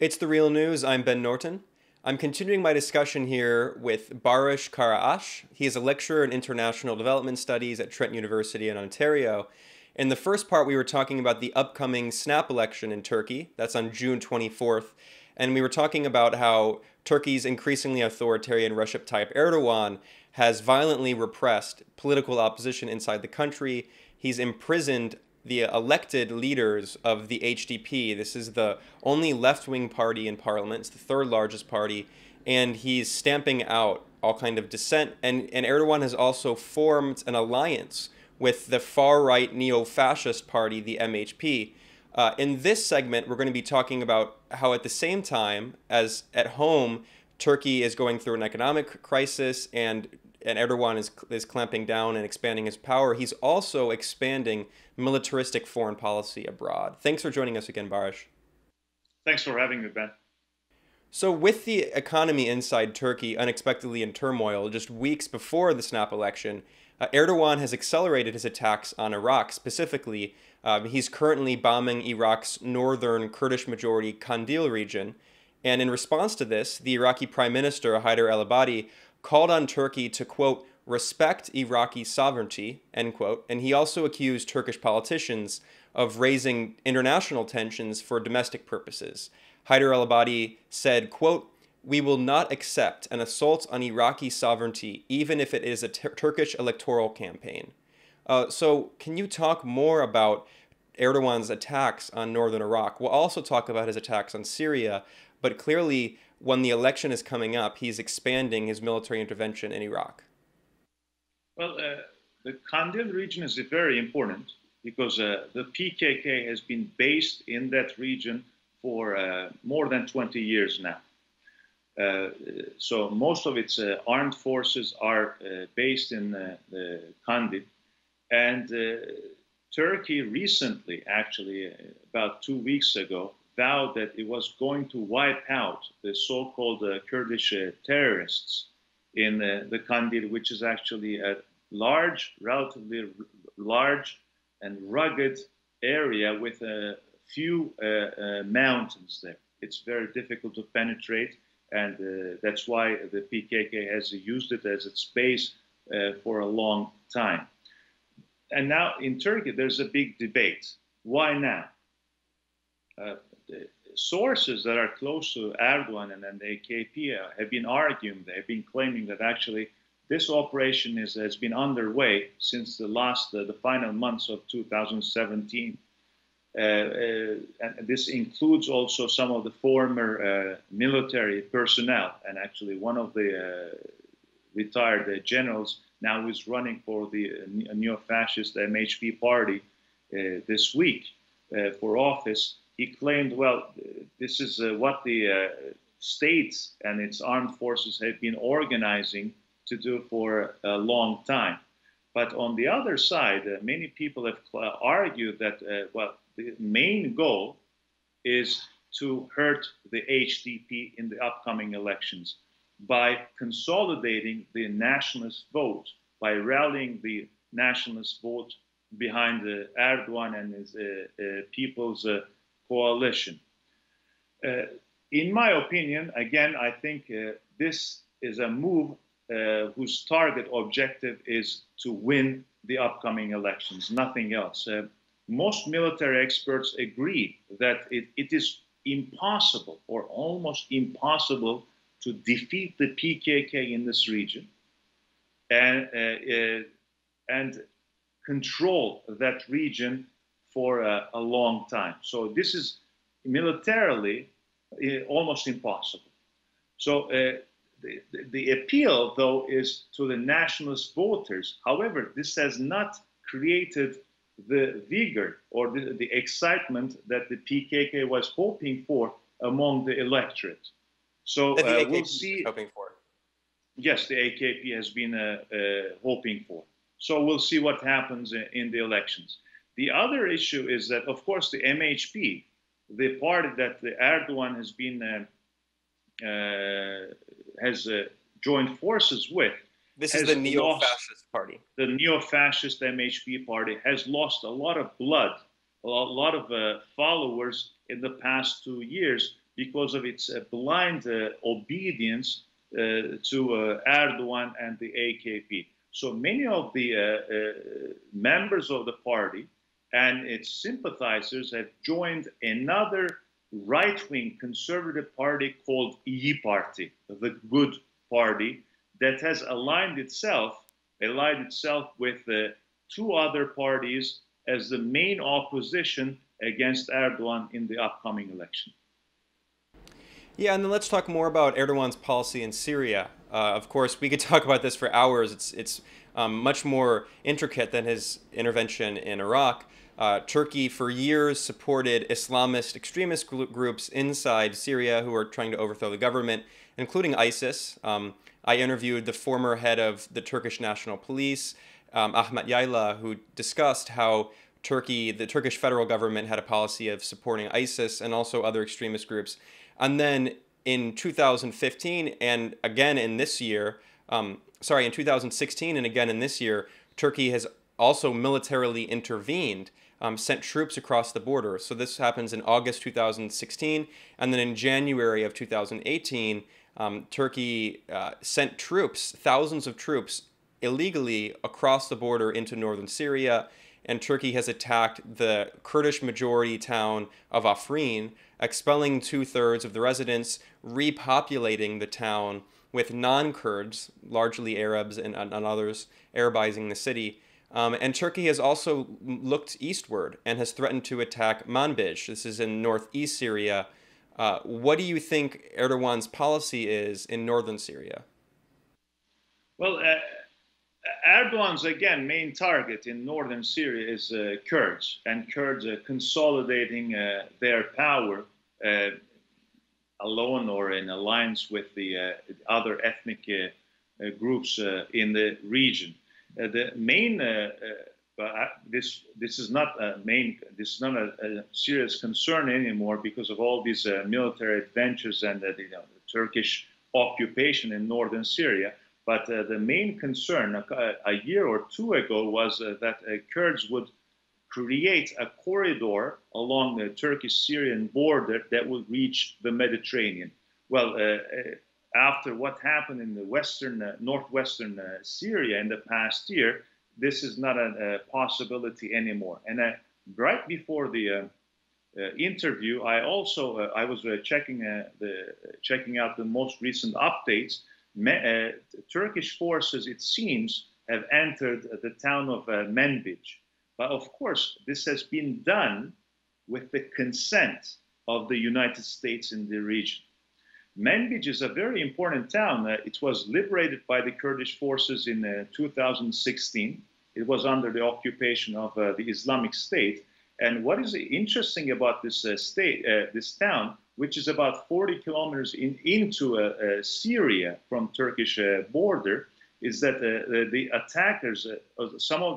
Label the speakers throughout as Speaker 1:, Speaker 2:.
Speaker 1: It's The Real News. I'm Ben Norton. I'm continuing my discussion here with Baris Karaagac. He is a lecturer in international development studies at Trent University in Ontario. In the first part, we were talking about the upcoming snap election in Turkey. That's on June 24th. And we were talking about how Turkey's increasingly authoritarian Recep Tayyip Erdogan has violently repressed political opposition inside the country. He's imprisoned the elected leaders of the HDP. This is the only left-wing party in parliament. It's the third largest party, and he's stamping out all kind of dissent. And Erdogan has also formed an alliance with the far-right neo-fascist party, the MHP. In this segment, we're going to be talking about how at the same time as at home, Turkey is going through an economic crisis and Erdogan is clamping down and expanding his power, he's also expanding militaristic foreign policy abroad. Thanks for joining us again, Baris.
Speaker 2: Thanks for having me, Ben.
Speaker 1: So, with the economy inside Turkey unexpectedly in turmoil just weeks before the snap election, Erdogan has accelerated his attacks on Iraq specifically. He's currently bombing Iraq's northern Kurdish majority Kandil region. And in response to this, the Iraqi Prime Minister, Haider al-Abadi, called on Turkey to, quote, respect Iraqi sovereignty, end quote, and he also accused Turkish politicians of raising international tensions for domestic purposes. Haider al-Abadi said, quote, we will not accept an assault on Iraqi sovereignty, even if it is a Turkish electoral campaign. So can you talk more about Erdogan's attacks on northern Iraq? We'll also talk about his attacks on Syria, but clearly when the election is coming up, he's expanding his military intervention in Iraq.
Speaker 2: Well, the Kandil region is very important because the PKK has been based in that region for more than 20 years now. So most of its armed forces are based in the Kandil. And Turkey recently, actually about 2 weeks ago, vowed that it was going to wipe out the so-called Kurdish terrorists in the Kandil, which is actually a large, relatively large and rugged area with a few mountains there. It's very difficult to penetrate, and that's why the PKK has used it as its base for a long time. And now in Turkey, there's a big debate. Why now? Sources that are close to Erdogan and the AKP have been arguing, they've been claiming that actually this operation has been underway since the final months of 2017. And this includes also some of the former military personnel, and actually one of the retired generals now is running for the neo-fascist MHP party this week for office. He claimed, well, this is what the states and its armed forces have been organizing to do for a long time. But on the other side, many people have argued that, well, the main goal is to hurt the HDP in the upcoming elections by consolidating the nationalist vote, by rallying the nationalist vote behind Erdogan and his people's coalition. In my opinion, again, I think this is a move whose target objective is to win the upcoming elections, nothing else. Most military experts agree that it is impossible or almost impossible to defeat the PKK in this region and control that region for a long time. So this is militarily almost impossible. So the appeal, though, is to the nationalist voters. However, this has not created the vigor or the excitement that the PKK was hoping for among the electorate. So we'll see.
Speaker 1: Hoping for.
Speaker 2: Yes, the AKP has been hoping for. So we'll see what happens in the elections. The other issue is that, of course, the MHP, the party that Erdogan has been joined forces with.
Speaker 1: This is the neo-fascist party.
Speaker 2: The neo-fascist MHP party has lost a lot of blood, a lot of followers in the past 2 years because of its blind obedience to Erdogan and the AKP. So many of the members of the party and its sympathizers have joined another right-wing conservative party called İyi Party, the Good Party, that has aligned itself with two other parties as the main opposition against Erdogan in the upcoming election.
Speaker 1: Yeah, and then let's talk more about Erdogan's policy in Syria. Of course, we could talk about this for hours. It's much more intricate than his intervention in Iraq. Turkey, for years, supported Islamist extremist groups inside Syria who are trying to overthrow the government, including ISIS. I interviewed the former head of the Turkish National Police, Ahmet Yayla, who discussed how the Turkish federal government had a policy of supporting ISIS and also other extremist groups. And then in 2015 and again in this year, in 2016 and again in this year, Turkey has also militarily intervened, sent troops across the border. So this happens in August 2016, and then in January of 2018, Turkey sent troops, thousands of troops, illegally across the border into northern Syria, and Turkey has attacked the Kurdish majority town of Afrin, expelling 2/3 of the residents, repopulating the town with non-Kurds, largely Arabs and others, Arabizing the city. And Turkey has also looked eastward and has threatened to attack Manbij. This is in northeast Syria. What do you think Erdogan's policy is in northern Syria?
Speaker 2: Well, Erdogan's, again, main target in northern Syria is Kurds, and Kurds are consolidating their power alone or in alliance with the other ethnic groups in the region. The main, this is not a serious concern anymore because of all these military adventures and the Turkish occupation in northern Syria. But the main concern a year or two ago was that Kurds would create a corridor along the Turkish-Syrian border that would reach the Mediterranean. Well, after what happened in the northwestern Syria in the past year, this is not a possibility anymore. And right before the interview, I was checking out the most recent updates. Turkish forces, it seems, have entered the town of Manbij. But of course, this has been done with the consent of the United States in the region. Manbij is a very important town. It was liberated by the Kurdish forces in 2016. It was under the occupation of the Islamic State. And what is interesting about this this town, which is about 40 kilometers into Syria from Turkish border, is that the attackers, some of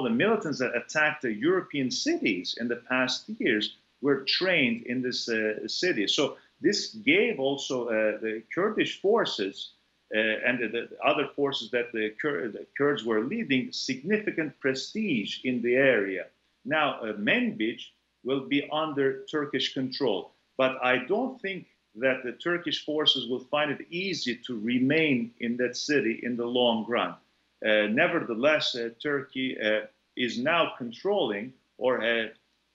Speaker 2: the militants that attacked the European cities in the past years were trained in this city. So this gave also the Kurdish forces and the other forces that the Kurds were leading significant prestige in the area. Now, Manbij will be under Turkish control, but I don't think that the Turkish forces will find it easy to remain in that city in the long run. Nevertheless, Turkey is now controlling, or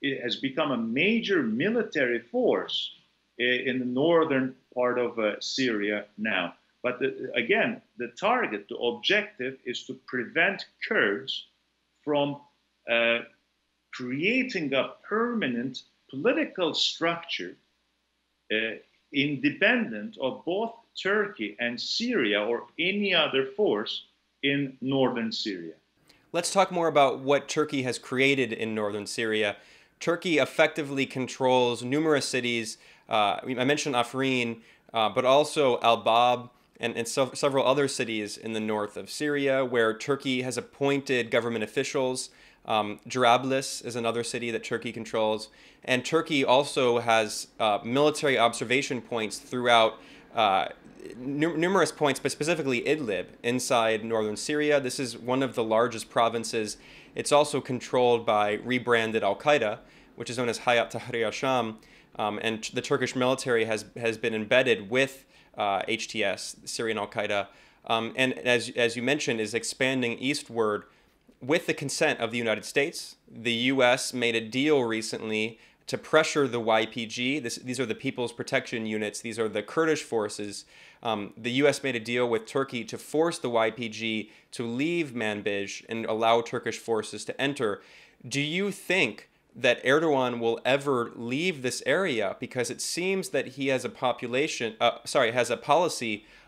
Speaker 2: it has become a major military force in the northern part of Syria now. But again, the target, the objective is to prevent Kurds from creating a permanent political structure independent of both Turkey and Syria or any other force in northern Syria.
Speaker 1: Let's talk more about what Turkey has created in northern Syria. Turkey effectively controls numerous cities. I mentioned Afrin, but also Al-Bab and several other cities in the north of Syria where Turkey has appointed government officials. Jarablus is another city that Turkey controls. And Turkey also has military observation points throughout numerous points, but specifically Idlib inside northern Syria. This is one of the largest provinces. It's also controlled by rebranded Al-Qaeda, which is known as Hayat Tahrir al-Sham. and the Turkish military has been embedded with HTS, Syrian Al-Qaeda, and as you mentioned, is expanding eastward with the consent of the United States. The U.S. made a deal recently to pressure the YPG. These are the People's Protection Units. These are the Kurdish forces. The U.S. made a deal with Turkey to force the YPG to leave Manbij and allow Turkish forces to enter. Do you think that Erdogan will ever leave this area? Because it seems that he has a policy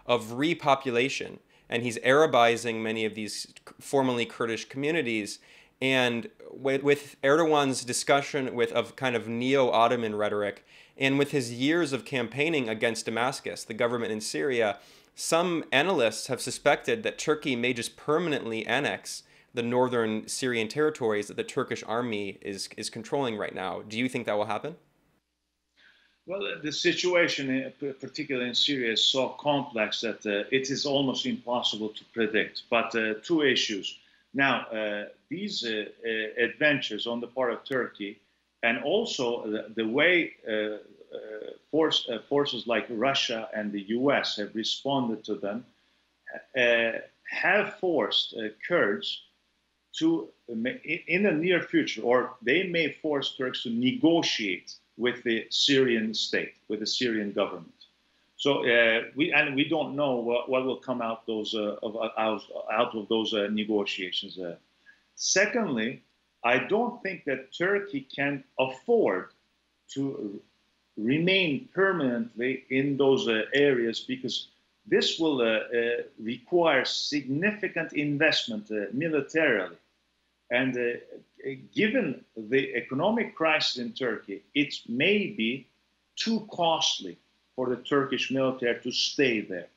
Speaker 1: of repopulation, and he's Arabizing many of these formerly Kurdish communities. And with Erdogan's discussion of kind of neo-Ottoman rhetoric, and with his years of campaigning against Damascus, the government in Syria, some analysts have suspected that Turkey may just permanently annex the northern Syrian territories that the Turkish army is controlling right now. Do you think that will happen?
Speaker 2: Well, the situation, particularly in Syria, is so complex that it is almost impossible to predict. But two issues. Now, these adventures on the part of Turkey, and also the way forces like Russia and the US have responded to them, have forced Kurds to, in the near future, or they may force Turks to negotiate with the Syrian state, with the Syrian government. So we don't know what will come out out of those negotiations. Secondly, I don't think that Turkey can afford to remain permanently in those areas, because this will require significant investment militarily. And given the economic crisis in Turkey, it may be too costly for the Turkish military to stay there.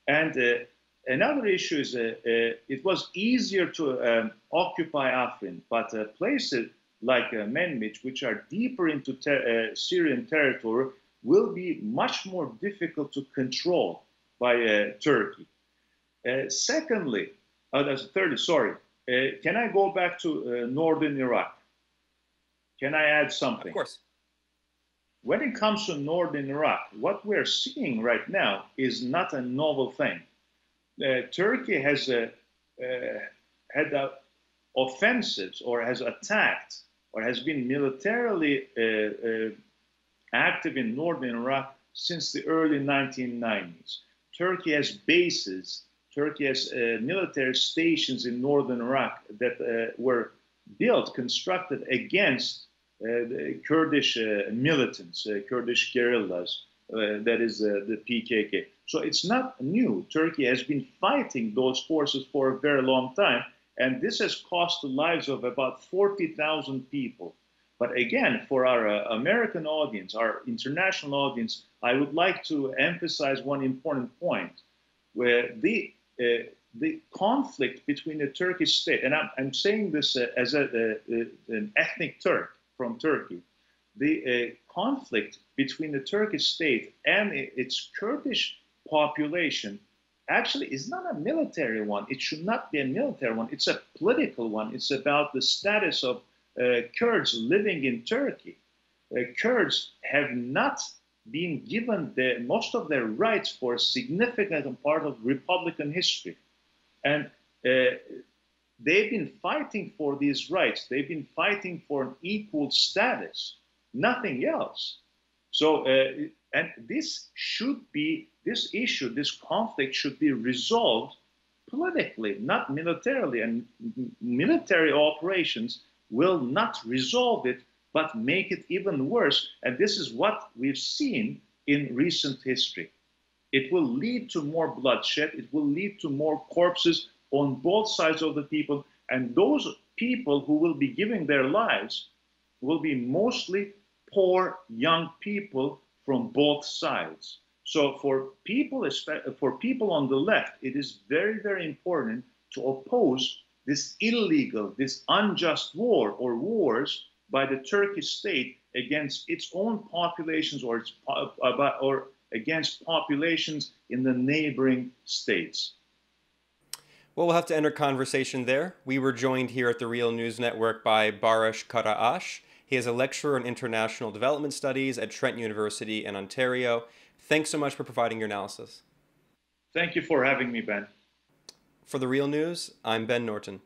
Speaker 2: And another issue is it was easier to occupy Afrin, but places like Manbij, which are deeper into Syrian territory, will be much more difficult to control by Turkey. Thirdly, sorry. Can I go back to northern Iraq? Can I add something?
Speaker 1: Of course.
Speaker 2: When it comes to northern Iraq, what we're seeing right now is not a novel thing. Turkey has had offensives, or has attacked, or has been militarily active in northern Iraq since the early 1990s. Turkey has bases. Turkey has military stations in northern Iraq that were constructed against the Kurdish militants, Kurdish guerrillas, that is the PKK. So it's not new. Turkey has been fighting those forces for a very long time, and this has cost the lives of about 40,000 people. But again, for our American audience, our international audience, I would like to emphasize one important point, where the conflict between the Turkish state, and I'm saying this as an ethnic Turk from Turkey, the conflict between the Turkish state and its Kurdish population actually is not a military one. It should not be a military one. It's a political one. It's about the status of Kurds living in Turkey. Kurds have not been given most of their rights for a significant part of Republican history. And they've been fighting for these rights. They've been fighting for an equal status, nothing else. So, and this conflict should be resolved politically, not militarily. And military operations will not resolve it, but make it even worse. And this is what we've seen in recent history. It will lead to more bloodshed. It will lead to more corpses on both sides of the people. And those people who will be giving their lives will be mostly poor young people from both sides. So for people on the left, it is very, very important to oppose this illegal, this unjust war or wars by the Turkish state against its own populations, or against populations in the neighboring states.
Speaker 1: Well, we'll have to end our conversation there. We were joined here at the Real News Network by Baris Karaagac. He is a lecturer in international development studies at Trent University in Ontario. Thanks so much for providing your analysis.
Speaker 2: Thank you for having me, Ben.
Speaker 1: For The Real News, I'm Ben Norton.